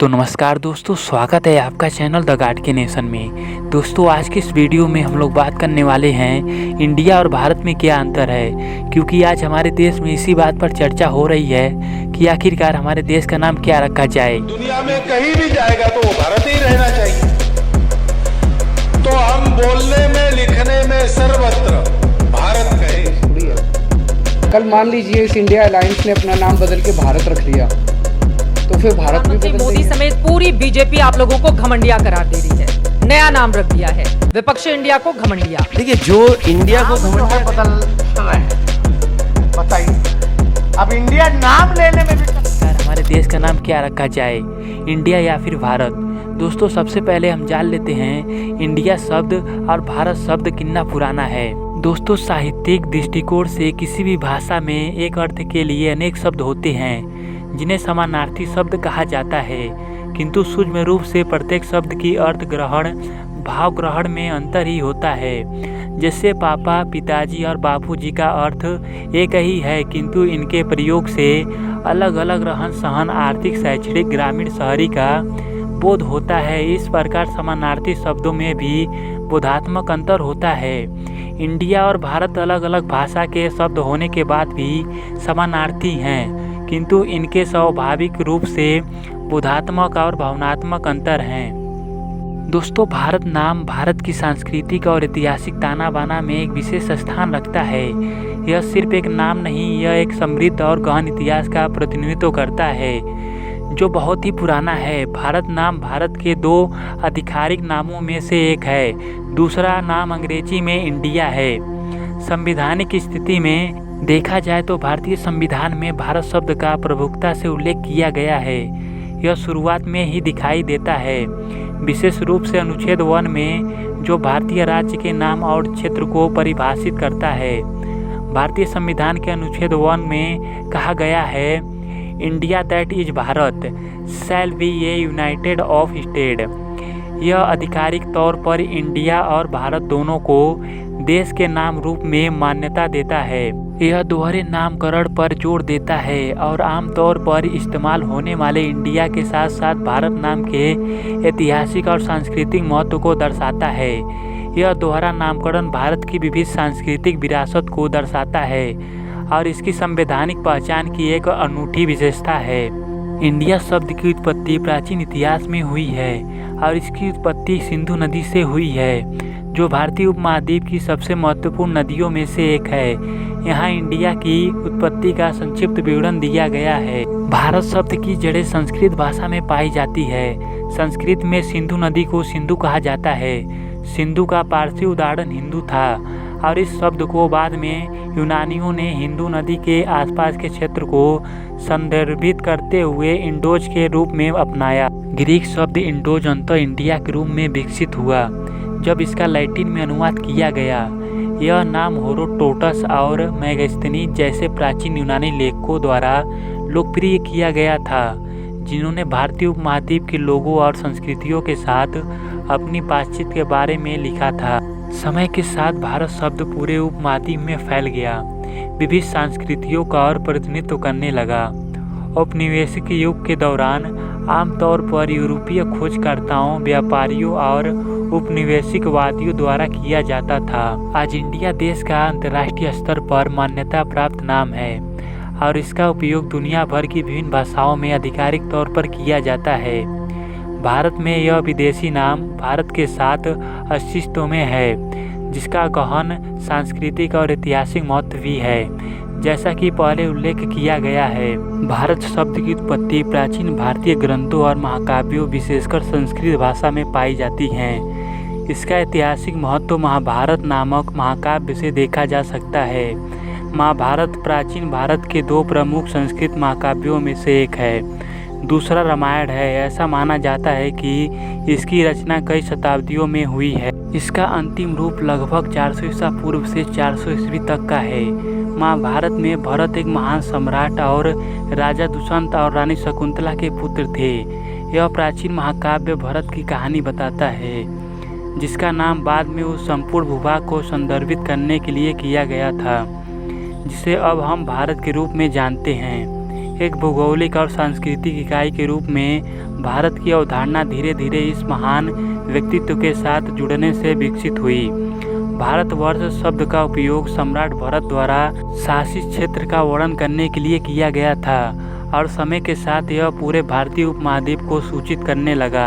तो नमस्कार दोस्तों, स्वागत है आपका चैनल द गार्ड के नेशन में। दोस्तों, आज के इस वीडियो में हम लोग बात करने वाले हैं इंडिया और भारत में क्या अंतर है, क्योंकि आज हमारे देश में इसी बात पर चर्चा हो रही है कि आखिरकार हमारे देश का नाम क्या रखा जाए। दुनिया में कहीं भी जाएगा तो वो भारत ही रहना चाहिए। तो हम बोलने में लिखने में सर्वत्र भारत कहें। कल मान लीजिए इस इंडिया अलायंस ने अपना नाम बदल के भारत रख लिया, तो फिर भारत भी बदल मोदी समेत पूरी बीजेपी आप लोगों को घमंडिया करार दे रही है। नया नाम रख दिया है, विपक्षी इंडिया को घमंडिया। देखिए, जो इंडिया को घमंडिया बदल रहे हैं, बताइए अब इंडिया नाम लेने में भी हमारे देश का नाम क्या रखा जाए, इंडिया या फिर भारत। दोस्तों, सबसे पहले हम जान लेते हैं इंडिया शब्द और भारत शब्द कितना पुराना है। दोस्तों, साहित्यिक दृष्टिकोण से किसी भी भाषा में एक अर्थ के लिए अनेक शब्द होते हैं जिन्हें समानार्थी शब्द कहा जाता है, किंतु सूक्ष्म रूप से प्रत्येक शब्द की अर्थ ग्रहण भाव ग्रहण में अंतर ही होता है। जैसे पापा, पिताजी और बापूजी का अर्थ एक ही है, किंतु इनके प्रयोग से अलग अलग रहन सहन, आर्थिक, शैक्षणिक, ग्रामीण, शहरी का बोध होता है। इस प्रकार समानार्थी शब्दों में भी बोधात्मक अंतर होता है। इंडिया और भारत अलग अलग भाषा के शब्द होने के बाद भी समानार्थी हैं, किंतु इनके स्वाभाविक रूप से बोधात्मक और भावनात्मक अंतर हैं। दोस्तों, भारत नाम भारत की सांस्कृतिक और ऐतिहासिक ताना बाना में एक विशेष स्थान रखता है। यह सिर्फ एक नाम नहीं, यह एक समृद्ध और गहन इतिहास का प्रतिनिधित्व करता है जो बहुत ही पुराना है। भारत नाम भारत के दो आधिकारिक नामों में से एक है। दूसरा नाम अंग्रेजी में इंडिया है। संवैधानिक स्थिति में देखा जाए तो भारतीय संविधान में भारत शब्द का प्रमुखता से उल्लेख किया गया है। यह शुरुआत में ही दिखाई देता है, विशेष रूप से अनुच्छेद 1 में, जो भारतीय राज्य के नाम और क्षेत्र को परिभाषित करता है। भारतीय संविधान के अनुच्छेद 1 में कहा गया है, India that is Bharat shall be A United of state. यह आधिकारिक तौर पर इंडिया और भारत दोनों को देश के नाम रूप में मान्यता देता है। यह दोहरे नामकरण पर जोर देता है और आमतौर पर इस्तेमाल होने वाले इंडिया के साथ साथ भारत नाम के ऐतिहासिक और सांस्कृतिक महत्व को दर्शाता है। यह दोहरा नामकरण भारत की विविध सांस्कृतिक विरासत को दर्शाता है और इसकी संवैधानिक पहचान की एक अनूठी विशेषता है। इंडिया शब्द की उत्पत्ति प्राचीन इतिहास में हुई है और इसकी उत्पत्ति सिंधु नदी से हुई है, जो भारतीय उपमहाद्वीप की सबसे महत्वपूर्ण नदियों में से एक है। यहाँ इंडिया की उत्पत्ति का संक्षिप्त विवरण दिया गया है। भारत शब्द की जड़ें संस्कृत भाषा में पाई जाती है। संस्कृत में सिंधु नदी को सिंधु कहा जाता है। सिंधु का पारसी उदाहरण हिंदू था और इस शब्द को बाद में यूनानियों ने हिंदू नदी के आसपास के क्षेत्र को संदर्भित करते हुए इंडोज के रूप में अपनाया। ग्रीक शब्द इंडोज अंततः इंडिया के रूप में विकसित हुआ जब इसका लैटिन में अनुवाद किया गया। यह नाम हेरोडोटस और मेगास्थनीज जैसे प्राचीन यूनानी लेखकों द्वारा लोकप्रिय किया गया था, जिन्होंने भारतीय उपमहाद्वीप के लोगों और संस्कृतियों के साथ अपनी बातचीत के बारे में लिखा था। समय के साथ भारत शब्द पूरे उपमहाद्वीप में फैल गया, विविध संस्कृतियों का और प्रतिनिधित्व करने लगा। औपनिवेशिक युग के दौरान आमतौर पर यूरोपीय खोजकर्ताओं, व्यापारियों और उपनिवेशिकवादियों द्वारा किया जाता था। आज इंडिया देश का अंतर्राष्ट्रीय स्तर पर मान्यता प्राप्त नाम है और इसका उपयोग दुनिया भर की विभिन्न भाषाओं में आधिकारिक तौर पर किया जाता है। भारत में यह विदेशी नाम भारत के साथ अस्तित्व में है, जिसका गहन सांस्कृतिक और ऐतिहासिक महत्व भी है, जैसा कि पहले उल्लेख किया गया है। भारत शब्द की उत्पत्ति प्राचीन भारतीय ग्रंथों और महाकाव्यों, विशेषकर संस्कृत भाषा में पाई जाती है। इसका ऐतिहासिक महत्व महाभारत नामक महाकाव्य से देखा जा सकता है। महाभारत प्राचीन भारत के दो प्रमुख संस्कृत महाकाव्यों में से एक है। दूसरा रामायण है। ऐसा माना जाता है कि इसकी रचना कई शताब्दियों में हुई है। इसका अंतिम रूप लगभग 400 ईसा पूर्व से 400 ईस्वी तक का है। महाभारत में भरत एक महान सम्राट और राजा दुष्यंत और रानी शकुंतला के पुत्र थे। यह प्राचीन महाकाव्य भरत की कहानी बताता है, जिसका नाम बाद में उस संपूर्ण भूभाग को संदर्भित करने के लिए किया गया था, जिसे अब हम भारत के रूप में जानते हैं। एक भौगोलिक और सांस्कृतिक इकाई के रूप में भारत की अवधारणा धीरे धीरे इस महान व्यक्तित्व के साथ जुड़ने से विकसित हुई। भारतवर्ष शब्द का उपयोग सम्राट भरत द्वारा शासित क्षेत्र का वर्णन करने के लिए किया गया था और समय के साथ यह पूरे भारतीय उपमहाद्वीप को सूचित करने लगा।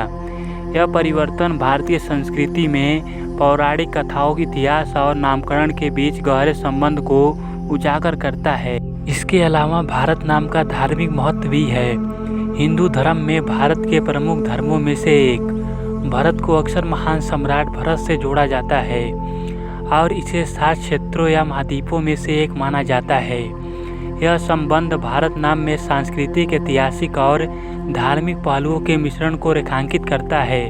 यह परिवर्तन भारतीय संस्कृति में पौराणिक कथाओं, इतिहास और नामकरण के बीच गहरे संबंध को उजागर करता है। इसके अलावा भारत नाम का धार्मिक महत्व भी है। हिंदू धर्म में भारत के प्रमुख धर्मों में से एक भरत को अक्सर महान सम्राट भरत से जोड़ा जाता है और इसे 7 क्षेत्रों या महाद्वीपों में से एक माना जाता है। यह संबंध भारत नाम में सांस्कृतिक, ऐतिहासिक और धार्मिक पहलुओं के मिश्रण को रेखांकित करता है।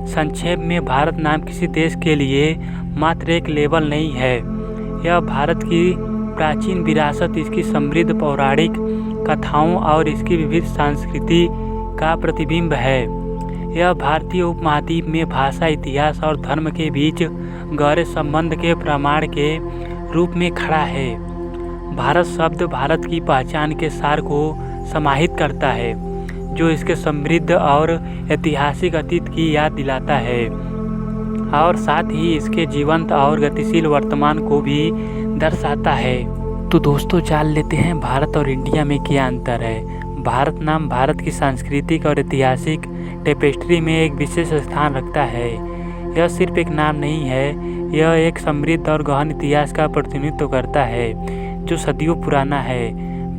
संक्षेप में, भारत नाम किसी देश के लिए मात्र एक लेबल नहीं है। यह भारत की प्राचीन विरासत, इसकी समृद्ध पौराणिक कथाओं और इसकी विविध संस्कृति का प्रतिबिंब है। यह भारतीय उपमहाद्वीप में भाषा, इतिहास और धर्म के बीच गहरे संबंध के प्रमाण के रूप में खड़ा है। भारत शब्द भारत की पहचान के सार को समाहित करता है, जो इसके समृद्ध और ऐतिहासिक अतीत की याद दिलाता है और साथ ही इसके जीवंत और गतिशील वर्तमान को भी दर्शाता है। तो दोस्तों, जान लेते हैं भारत और इंडिया में क्या अंतर है। भारत नाम भारत की सांस्कृतिक और ऐतिहासिक टेपेस्ट्री में एक विशेष स्थान रखता है। यह सिर्फ एक नाम नहीं है, यह एक समृद्ध और गहन इतिहास का प्रतिनिधित्व करता है जो सदियों पुराना है।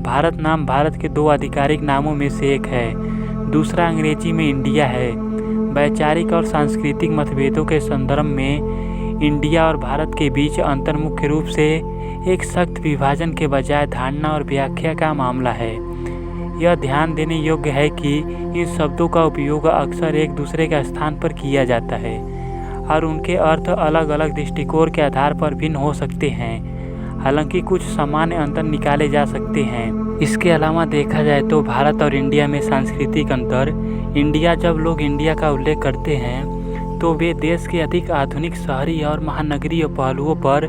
भारत नाम भारत के 2 आधिकारिक नामों में से एक है, दूसरा अंग्रेजी में इंडिया है। वैचारिक और सांस्कृतिक मतभेदों के संदर्भ में इंडिया और भारत के बीच अंतर मुख्य रूप से एक सख्त विभाजन के बजाय धारणा और व्याख्या का मामला है। यह ध्यान देने योग्य है कि इन शब्दों का उपयोग अक्सर एक दूसरे के स्थान पर किया जाता है और उनके अर्थ अलग अलग दृष्टिकोण के आधार पर भिन्न हो सकते हैं। हालांकि कुछ सामान्य अंतर निकाले जा सकते हैं। इसके अलावा देखा जाए तो भारत और इंडिया में सांस्कृतिक अंतर। इंडिया, जब लोग इंडिया का उल्लेख करते हैं तो वे देश के अधिक आधुनिक शहरी और महानगरीय पहलुओं पर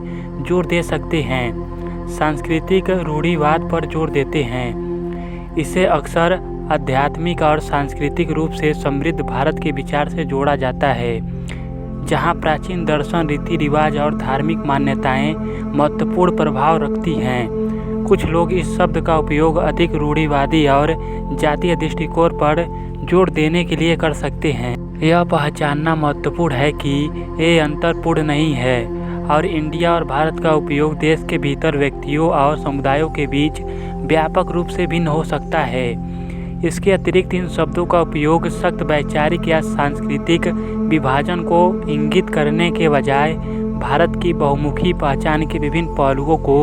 जोर दे सकते हैं। सांस्कृतिक रूढ़िवाद पर जोर देते हैं। इसे अक्सर आध्यात्मिक और सांस्कृतिक रूप से समृद्ध भारत के विचार से जोड़ा जाता है, जहाँ प्राचीन दर्शन, रीति रिवाज और धार्मिक मान्यताएं महत्वपूर्ण प्रभाव रखती हैं। कुछ लोग इस शब्द का उपयोग अधिक रूढ़िवादी और जातीय दृष्टिकोण पर जोर देने के लिए कर सकते हैं। यह पहचानना महत्वपूर्ण है कि ये अंतर पूर्ण नहीं है और इंडिया और भारत का उपयोग देश के भीतर व्यक्तियों और समुदायों के बीच व्यापक रूप से भिन्न हो सकता है। इसके अतिरिक्त इन शब्दों का उपयोग सख्त वैचारिक या सांस्कृतिक विभाजन को इंगित करने के बजाय भारत की बहुमुखी पहचान के विभिन्न पहलुओं को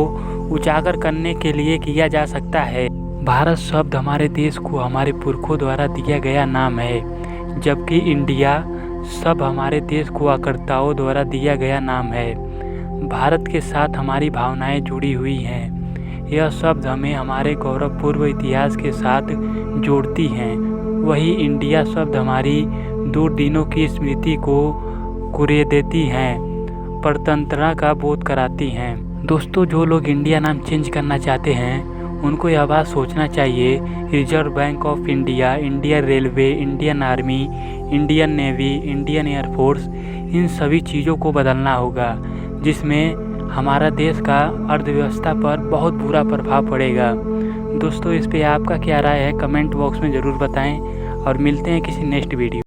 उजागर करने के लिए किया जा सकता है। भारत शब्द हमारे देश को हमारे पुरखों द्वारा दिया गया नाम है, जबकि इंडिया शब्द हमारे देश को आकर्ताओं द्वारा दिया गया नाम है। भारत के साथ हमारी भावनाएं जुड़ी हुई हैं। यह शब्द हमें हमारे गौरवपूर्ण इतिहास के साथ जोड़ती हैं। वही इंडिया शब्द हमारी दूर दिनों की स्मृति को कुरे देती हैं, परतंत्रता का बोध कराती हैं। दोस्तों, जो लोग इंडिया नाम चेंज करना चाहते हैं उनको यह बात सोचना चाहिए। Reserve Bank of India, Indian Railway, Indian Army, Indian Navy, Indian Air Force, इन सभी चीज़ों को बदलना होगा, जिसमें हमारा देश का अर्थव्यवस्था पर बहुत बुरा प्रभाव पड़ेगा। दोस्तों, इस पे आपका क्या राय है कमेंट बॉक्स में ज़रूर बताएं और मिलते हैं किसी नेक्स्ट वीडियो।